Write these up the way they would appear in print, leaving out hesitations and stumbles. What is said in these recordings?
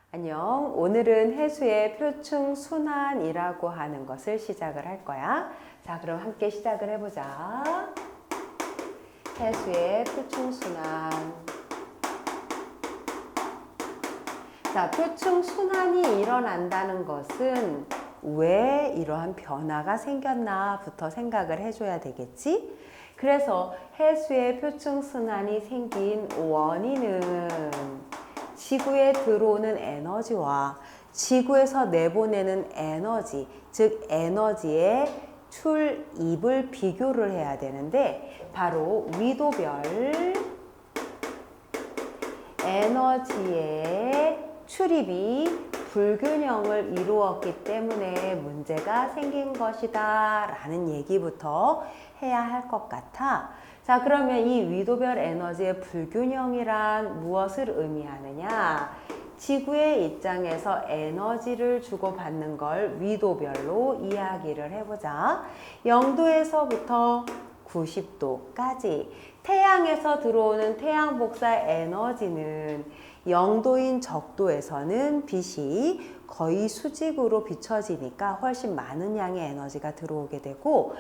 안녕. 오늘은 해수의 표충 순환이라고 하는 것을 시작을 할 거야. 자, 그럼 함께 시작을 해보자. 해수의 표충 순환. 자, 표충 순환이 일어난다는 것은 왜 이러한 변화가 생겼나부터 생각을 해줘야 되겠지? 그래서 해수의 표충 순환이 생긴 원인은 지구에 들어오는 에너지와 지구에서 내보내는 에너지, 즉 에너지의 출입을 비교를 해야 되는데 바로 위도별 에너지의 출입이 불균형을 이루었기 때문에 문제가 생긴 것이다 라는 얘기부터 해야 할 것 같아. 자, 그러면 이 위도별 에너지의 불균형이란 무엇을 의미하느냐? 지구의 입장에서 에너지를 주고받는 걸 위도별로 이야기를 해보자. 0도에서부터 90도까지 태양에서 들어오는 태양 복사 에너지는 0도인 적도에서는 빛이 거의 수직으로 비춰지니까 훨씬 많은 양의 에너지가 들어오게 되고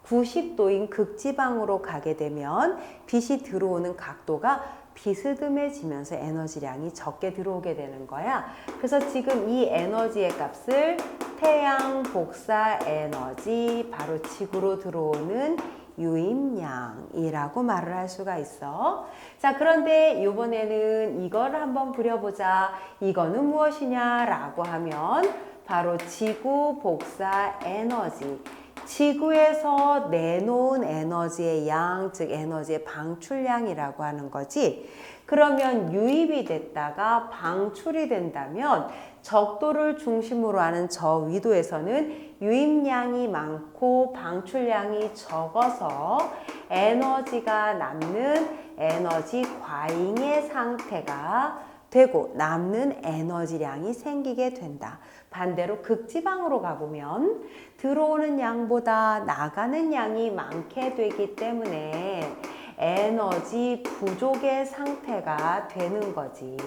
90도인 극지방으로 가게 되면 빛이 들어오는 각도가 비스듬해지면서 에너지량이 적게 들어오게 되는 거야. 그래서 지금 이 에너지의 값을 태양 복사 에너지, 바로 지구로 들어오는 유입량이라고 말을 할 수가 있어. 자, 그런데 이번에는 이걸 한번 그려보자. 이거는 무엇이냐라고 하면 바로 지구 복사 에너지. 지구에서 내놓은 에너지의 양, 즉 에너지의 방출량이라고 하는 거지. 그러면 유입이 됐다가 방출이 된다면 적도를 중심으로 하는 저 위도에서는 유입량이 많고 방출량이 적어서 에너지가 남는 에너지 과잉의 상태가 되고 남는 에너지량이 생기게 된다. 반대로 극지방으로 가보면 들어오는 양보다 나가는 양이 많게 되기 때문에 에너지 부족의 상태가 되는 거지.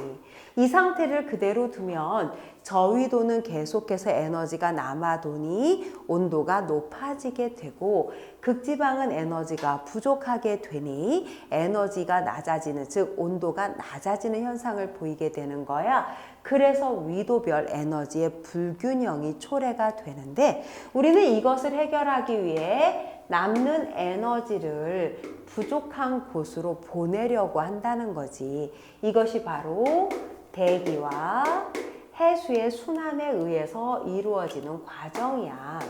이 상태를 그대로 두면 저위도는 계속해서 에너지가 남아도니 온도가 높아지게 되고 극지방은 에너지가 부족하게 되니 에너지가 낮아지는, 즉 온도가 낮아지는 현상을 보이게 되는 거야. 그래서 위도별 에너지의 불균형이 초래가 되는데 우리는 이것을 해결하기 위해 남는 에너지를 부족한 곳으로 보내려고 한다는 거지. 이것이 바로 대기와 해수의 순환에 의해서 이루어지는 과정이야.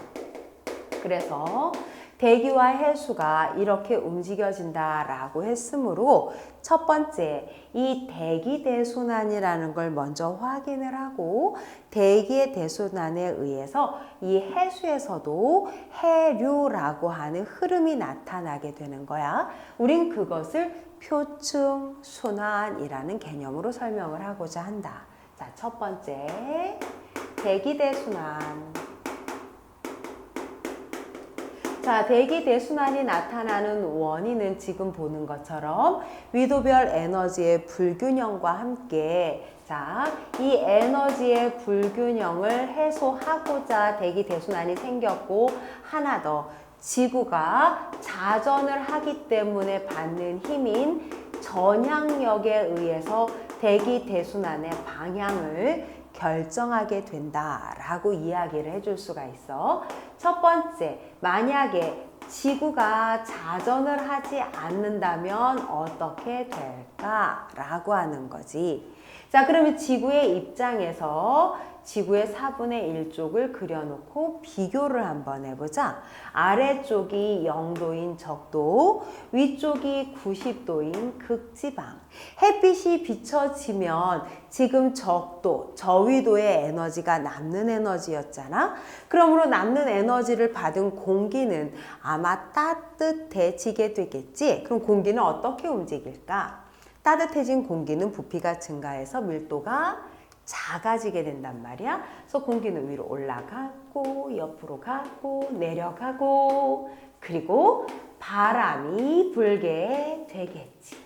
그래서 대기와 해수가 이렇게 움직여진다라고 했으므로 첫 번째, 이 대기 대순환이라는 걸 먼저 확인을 하고 대기의 대순환에 의해서 이 해수에서도 해류라고 하는 흐름이 나타나게 되는 거야. 우린 그것을 표층 순환이라는 개념으로 설명을 하고자 한다. 자, 첫 번째, 대기 대순환. 자, 대기 대순환이 나타나는 원인은 지금 보는 것처럼 위도별 에너지의 불균형과 함께 자, 이 에너지의 불균형을 해소하고자 대기 대순환이 생겼고 하나 더 지구가 자전을 하기 때문에 받는 힘인 전향력에 의해서 대기 대순환의 방향을 결정하게 된다라고 이야기를 해줄 수가 있어. 첫 번째, 만약에 지구가 자전을 하지 않는다면 어떻게 될까라고 하는 거지. 자, 그러면 지구의 입장에서 지구의 4분의 1쪽을 그려놓고 비교를 한번 해보자. 아래쪽이 0도인 적도, 위쪽이 90도인 극지방. 햇빛이 비춰지면 지금 적도, 저위도의 에너지가 남는 에너지였잖아. 그러므로 남는 에너지를 받은 공기는 아마 따뜻해지게 되겠지. 그럼 공기는 어떻게 움직일까? 따뜻해진 공기는 부피가 증가해서 밀도가 작아지게 된단 말이야. 그래서 공기는 위로 올라가고 옆으로 가고 내려가고 그리고 바람이 불게 되겠지.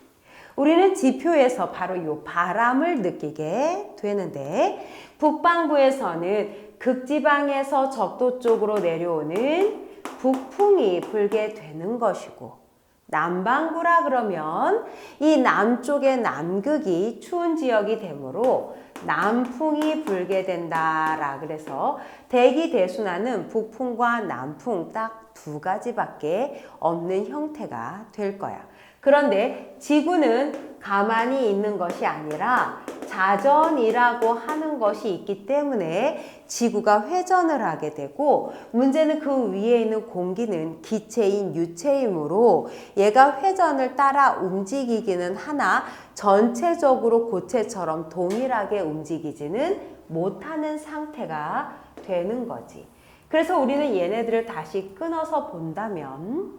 우리는 지표에서 바로 이 바람을 느끼게 되는데 북반구에서는 극지방에서 적도 쪽으로 내려오는 북풍이 불게 되는 것이고 남반구라 그러면 이 남쪽의 남극이 추운 지역이 되므로 남풍이 불게 된다라 그래서 대기 대순환은 북풍과 남풍 딱 두 가지밖에 없는 형태가 될 거야. 그런데 지구는 가만히 있는 것이 아니라 자전이라고 하는 것이 있기 때문에 지구가 회전을 하게 되고 문제는 그 위에 있는 공기는 기체인 유체이므로 얘가 회전을 따라 움직이기는 하나 전체적으로 고체처럼 동일하게 움직이지는 못하는 상태가 되는 거지. 그래서 우리는 얘네들을 다시 끊어서 본다면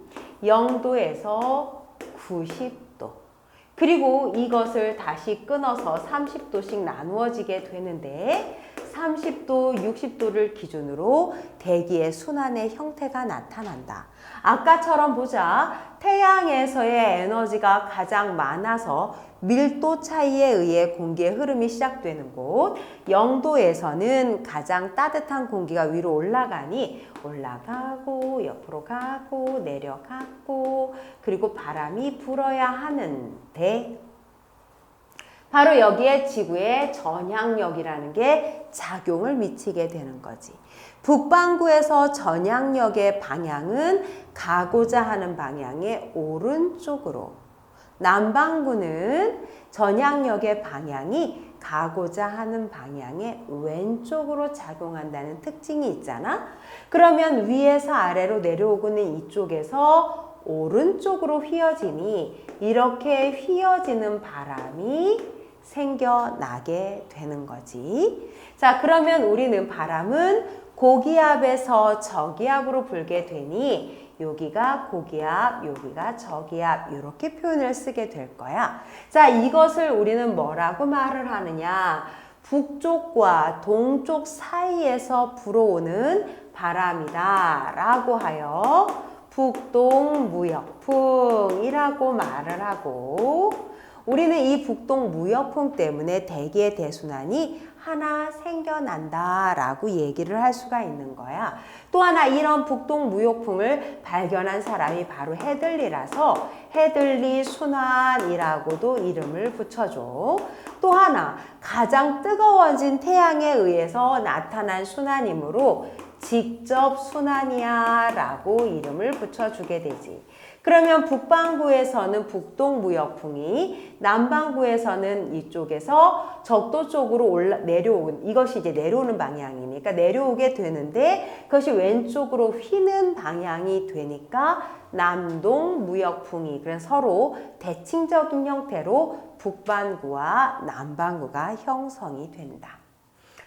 0도에서 90도 그리고 이것을 다시 끊어서 30도씩 나누어지게 되는데 30도, 60도를 기준으로 대기의 순환의 형태가 나타난다. 아까처럼 보자. 태양에서의 에너지가 가장 많아서 밀도 차이에 의해 공기의 흐름이 시작되는 곳 0도에서는 가장 따뜻한 공기가 위로 올라가니 올라가고 옆으로 가고 내려가고 그리고 바람이 불어야 하는데 바로 여기에 지구의 전향력이라는 게 작용을 미치게 되는 거지. 북반구에서 전향력의 방향은 가고자 하는 방향의 오른쪽으로 남반구는 전향력의 방향이 가고자 하는 방향의 왼쪽으로 작용한다는 특징이 있잖아. 그러면 위에서 아래로 내려오고는 이쪽에서 오른쪽으로 휘어지니 이렇게 휘어지는 바람이 생겨나게 되는 거지. 자, 그러면 우리는 바람은 고기압에서 저기압으로 불게 되니 여기가 고기압, 여기가 저기압 이렇게 표현을 쓰게 될 거야. 자, 이것을 우리는 뭐라고 말을 하느냐? 북쪽과 동쪽 사이에서 불어오는 바람이다 라고 하여 북동무역풍이라고 말을 하고 우리는 이 북동무역풍 때문에 대기의 대순환이 하나 생겨난다라고 얘기를 할 수가 있는 거야. 또 하나 이런 북동무역풍을 발견한 사람이 바로 헤들리라서 헤들리 순환이라고도 이름을 붙여줘. 또 하나 가장 뜨거워진 태양에 의해서 나타난 순환이므로 직접 순환이야 라고 이름을 붙여주게 되지. 그러면 북반구에서는 북동무역풍이 남반구에서는 이쪽에서 적도 쪽으로 내려오는 이것이 이제 내려오는 방향이니까 내려오게 되는데 그것이 왼쪽으로 휘는 방향이 되니까 남동무역풍이 그래서 서로 대칭적인 형태로 북반구와 남반구가 형성이 된다.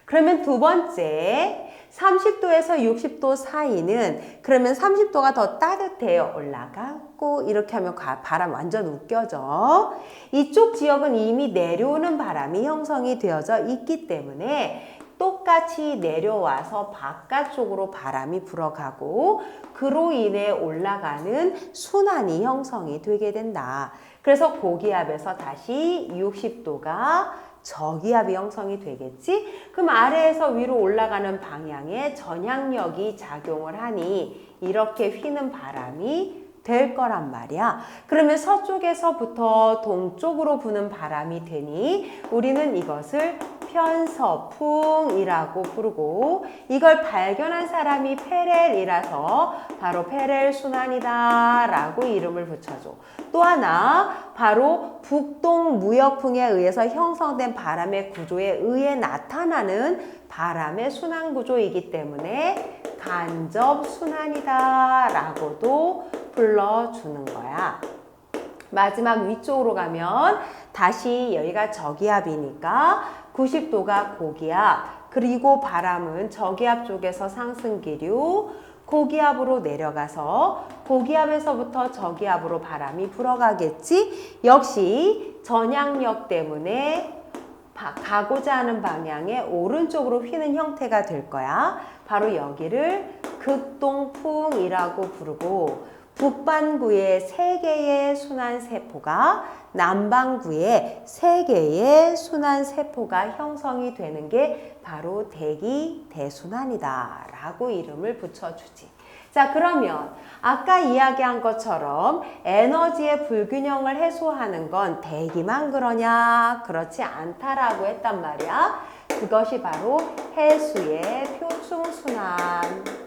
그러면 두 번째 30도에서 60도 사이는 그러면 30도가 더 따뜻해요. 올라가고 이렇게 하면 바람 완전 웃겨져. 이쪽 지역은 이미 내려오는 바람이 형성이 되어져 있기 때문에 똑같이 내려와서 바깥쪽으로 바람이 불어가고 그로 인해 올라가는 순환이 형성이 되게 된다. 그래서 고기압에서 다시 60도가 저기압이 형성이 되겠지? 그럼 아래에서 위로 올라가는 방향에 전향력이 작용을 하니 이렇게 휘는 바람이 될 거란 말이야. 그러면 서쪽에서부터 동쪽으로 부는 바람이 되니 우리는 이것을 편서풍이라고 부르고 이걸 발견한 사람이 페렐이라서 바로 페렐 순환이다 라고 이름을 붙여줘. 또 하나 바로 북동무역풍에 의해서 형성된 바람의 구조에 의해 나타나는 바람의 순환 구조이기 때문에 간접순환이다 라고도 불러주는 거야. 마지막 위쪽으로 가면 다시 여기가 저기압이니까 90도가 고기압 그리고 바람은 저기압 쪽에서 상승기류 고기압으로 내려가서 고기압에서부터 저기압으로 바람이 불어가겠지. 역시 전향력 때문에 가고자 하는 방향에 오른쪽으로 휘는 형태가 될 거야. 바로 여기를 극동풍이라고 부르고 북반구에 3개의 순환세포가 남반구에 3개의 순환세포가 형성이 되는 게 바로 대기대순환이다 라고 이름을 붙여주지. 자, 그러면 아까 이야기한 것처럼 에너지의 불균형을 해소하는 건 대기만 그러냐? 그렇지 않다라고 했단 말이야. 그것이 바로 해수의 표충순환.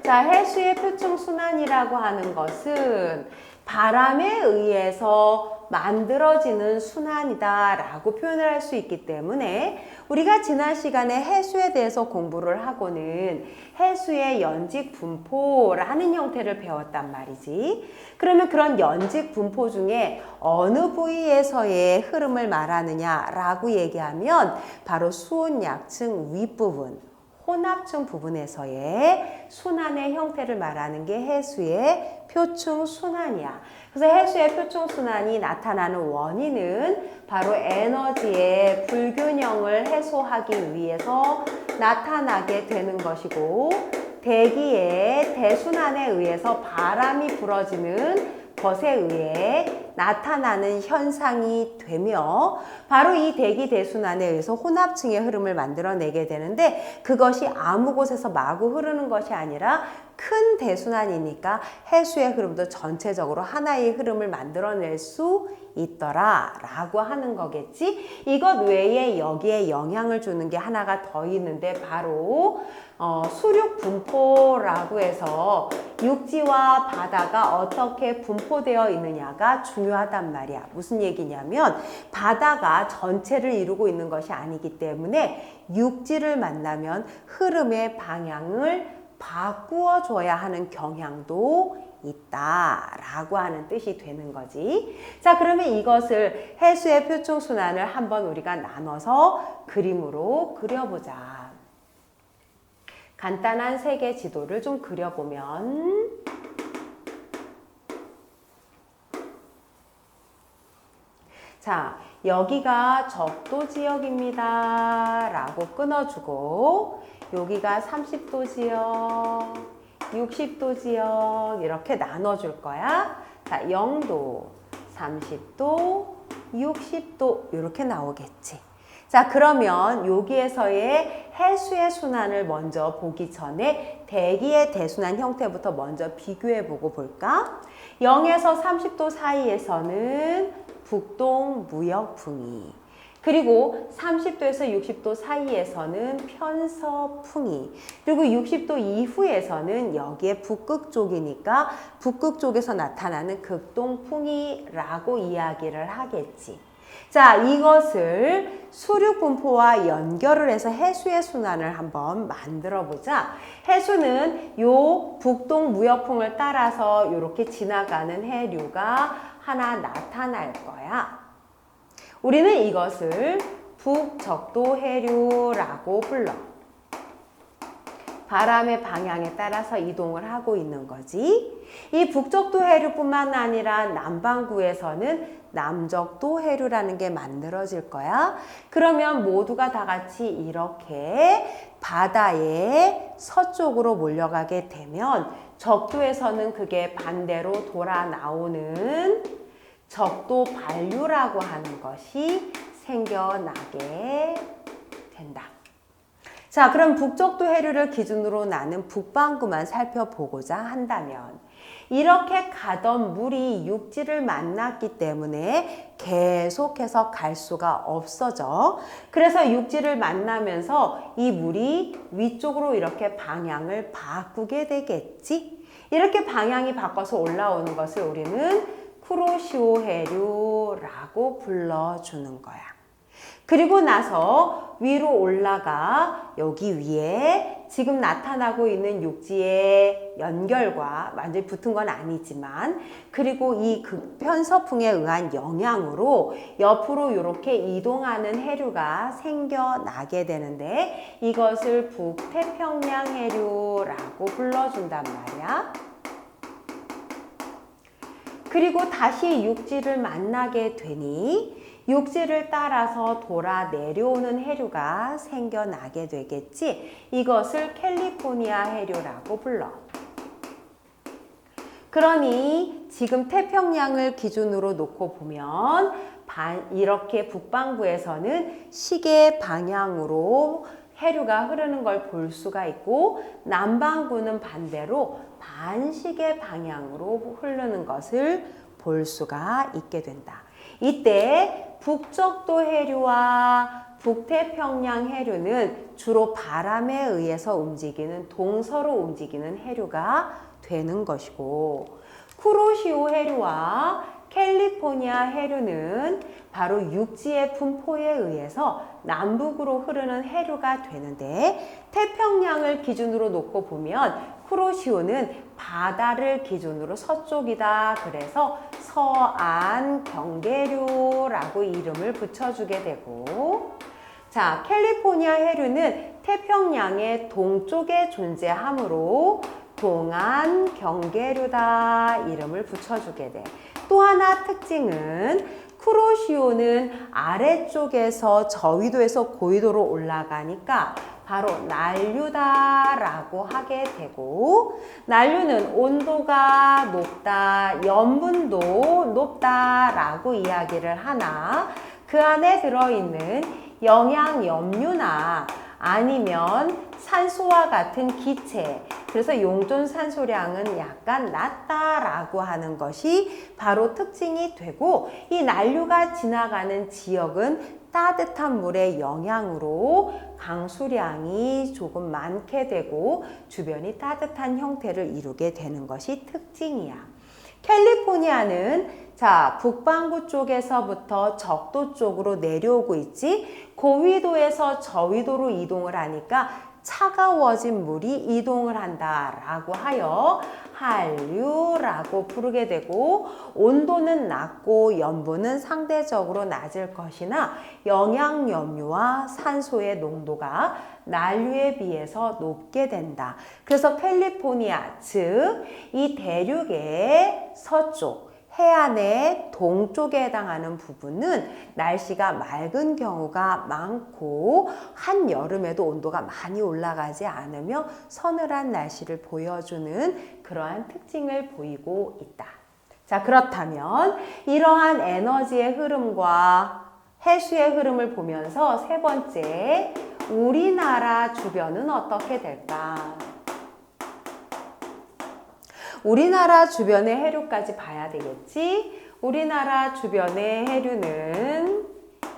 자, 해수의 표충순환이라고 하는 것은 바람에 의해서 만들어지는 순환이다 라고 표현을 할 수 있기 때문에 우리가 지난 시간에 해수에 대해서 공부를 하고는 해수의 연직 분포라는 형태를 배웠단 말이지. 그러면 그런 연직 분포 중에 어느 부위에서의 흐름을 말하느냐 라고 얘기하면 바로 수온약층 윗부분, 혼합층 부분에서의 순환의 형태를 말하는 게 해수의 표충순환이야. 그래서 해수의 표충순환이 나타나는 원인은 바로 에너지의 불균형을 해소하기 위해서 나타나게 되는 것이고, 대기의 대순환에 의해서 바람이 불어지는 것에 의해 나타나는 현상이 되며, 바로 이 대기 대순환에 의해서 혼합층의 흐름을 만들어내게 되는데, 그것이 아무 곳에서 마구 흐르는 것이 아니라 큰 대순환이니까 해수의 흐름도 전체적으로 하나의 흐름을 만들어낼 수 있더라 라고 하는 거겠지. 이것 외에 여기에 영향을 주는 게 하나가 더 있는데 바로 수륙 분포라고 해서 육지와 바다가 어떻게 분포되어 있느냐가 중요하단 말이야. 무슨 얘기냐면 바다가 전체를 이루고 있는 것이 아니기 때문에 육지를 만나면 흐름의 방향을 바꾸어 줘야 하는 경향도 있다라고 하는 뜻이 되는 거지. 자, 그러면 이것을 해수의 표충순환을 한번 우리가 나눠서 그림으로 그려보자. 간단한 세계 지도를 좀 그려보면, 자, 여기가 적도 지역입니다 라고 끊어주고, 여기가 30도 지역, 60도 지역 이렇게 나눠줄 거야. 자, 0도, 30도, 60도 이렇게 나오겠지. 자, 그러면 여기에서의 해수의 순환을 먼저 보기 전에 대기의 대순환 형태부터 먼저 비교해보고 볼까? 0에서 30도 사이에서는 북동 무역풍이, 그리고 30도에서 60도 사이에서는 편서풍이, 그리고 60도 이후에서는 여기에 북극 쪽이니까 북극 쪽에서 나타나는 극동풍이라고 이야기를 하겠지. 자, 이것을 수륙 분포와 연결을 해서 해수의 순환을 한번 만들어 보자. 해수는 요 북동 무역풍을 따라서 이렇게 지나가는 해류가 하나 나타날 거야. 우리는 이것을 북적도 해류라고 불러. 바람의 방향에 따라서 이동을 하고 있는 거지. 이 북적도 해류뿐만 아니라 남반구에서는 남적도 해류라는 게 만들어질 거야. 그러면 모두가 다 같이 이렇게 바다의 서쪽으로 몰려가게 되면 적도에서는 그게 반대로 돌아 나오는 적도 반류라고 하는 것이 생겨나게 된다. 자, 그럼 북적도 해류를 기준으로 나는 북반구만 살펴보고자 한다면, 이렇게 가던 물이 육지를 만났기 때문에 계속해서 갈 수가 없어져. 그래서 육지를 만나면서 이 물이 위쪽으로 이렇게 방향을 바꾸게 되겠지. 이렇게 방향이 바꿔서 올라오는 것을 우리는 쿠로시오 해류라고 불러주는 거야. 그리고 나서 위로 올라가 여기 위에 지금 나타나고 있는 육지의 연결과 완전히 붙은 건 아니지만, 그리고 이 극편서풍에 의한 영향으로 옆으로 이렇게 이동하는 해류가 생겨나게 되는데, 이것을 북태평양 해류라고 불러준단 말이야. 그리고 다시 육지를 만나게 되니 육지를 따라서 돌아 내려오는 해류가 생겨나게 되겠지. 이것을 캘리포니아 해류라고 불러. 그러니 지금 태평양을 기준으로 놓고 보면 이렇게 북반구에서는 시계 방향으로 해류가 흐르는 걸 볼 수가 있고 남반구는 반대로 반시계 방향으로 흐르는 것을 볼 수가 있게 된다. 이때 북적도 해류와 북태평양 해류는 주로 바람에 의해서 움직이는 동서로 움직이는 해류가 되는 것이고 쿠로시오 해류와 캘리포니아 해류는 바로 육지의 분포에 의해서 남북으로 흐르는 해류가 되는데 태평양을 기준으로 놓고 보면 쿠로시오는 바다를 기준으로 서쪽이다. 그래서 서안 경계류라고 이름을 붙여주게 되고 자, 캘리포니아 해류는 태평양의 동쪽에 존재하므로 동안 경계류다 이름을 붙여주게 돼. 또 하나 특징은 쿠로시오는 아래쪽에서 저위도에서 고위도로 올라가니까 바로 난류다라고 하게 되고 난류는 온도가 높다, 염분도 높다라고 이야기를 하나 그 안에 들어있는 영양염류나 아니면 산소와 같은 기체 그래서 용존 산소량은 약간 낮다라고 하는 것이 바로 특징이 되고 이 난류가 지나가는 지역은 따뜻한 물의 영향으로 강수량이 조금 많게 되고 주변이 따뜻한 형태를 이루게 되는 것이 특징이야. 캘리포니아는 자, 북반구 쪽에서부터 적도 쪽으로 내려오고 있지. 고위도에서 저위도로 이동을 하니까 차가워진 물이 이동을 한다라고 하여 한류라고 부르게 되고 온도는 낮고 염분은 상대적으로 낮을 것이나 영양염류와 산소의 농도가 난류에 비해서 높게 된다. 그래서 캘리포니아, 즉 이 대륙의 서쪽 해안의 동쪽에 해당하는 부분은 날씨가 맑은 경우가 많고 한여름에도 온도가 많이 올라가지 않으며 서늘한 날씨를 보여주는 그러한 특징을 보이고 있다. 자, 그렇다면 이러한 에너지의 흐름과 해수의 흐름을 보면서 세 번째, 우리나라 주변은 어떻게 될까? 우리나라 주변의 해류까지 봐야 되겠지? 우리나라 주변의 해류는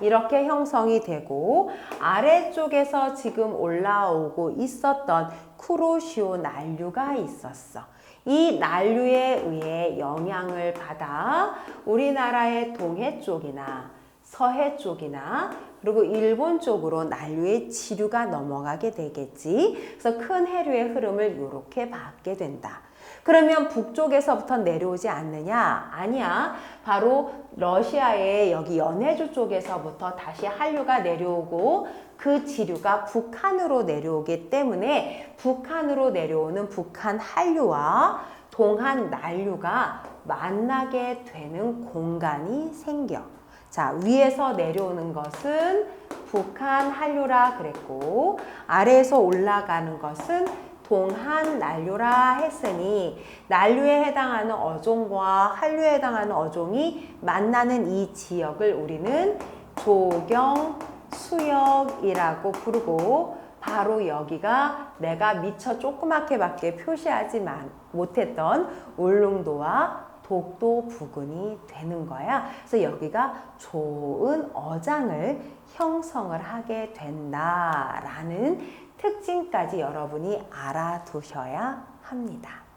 이렇게 형성이 되고 아래쪽에서 지금 올라오고 있었던 쿠로시오 난류가 있었어. 이 난류에 의해 영향을 받아 우리나라의 동해 쪽이나 서해 쪽이나 그리고 일본 쪽으로 난류의 지류가 넘어가게 되겠지. 그래서 큰 해류의 흐름을 이렇게 받게 된다. 그러면 북쪽에서부터 내려오지 않느냐? 아니야. 바로 러시아의 여기 연해주 쪽에서부터 다시 한류가 내려오고 그 지류가 북한으로 내려오기 때문에 북한으로 내려오는 북한 한류와 동한 난류가 만나게 되는 공간이 생겨. 자, 위에서 내려오는 것은 북한 한류라 그랬고 아래에서 올라가는 것은 동한 난류라 했으니 난류에 해당하는 어종과 한류에 해당하는 어종이 만나는 이 지역을 우리는 조경 수역이라고 부르고 바로 여기가 내가 미처 조그맣게밖에 표시하지 못했던 울릉도와 독도 부근이 되는 거야. 그래서 여기가 좋은 어장을 형성을 하게 된다라는 특징까지 여러분이 알아두셔야 합니다.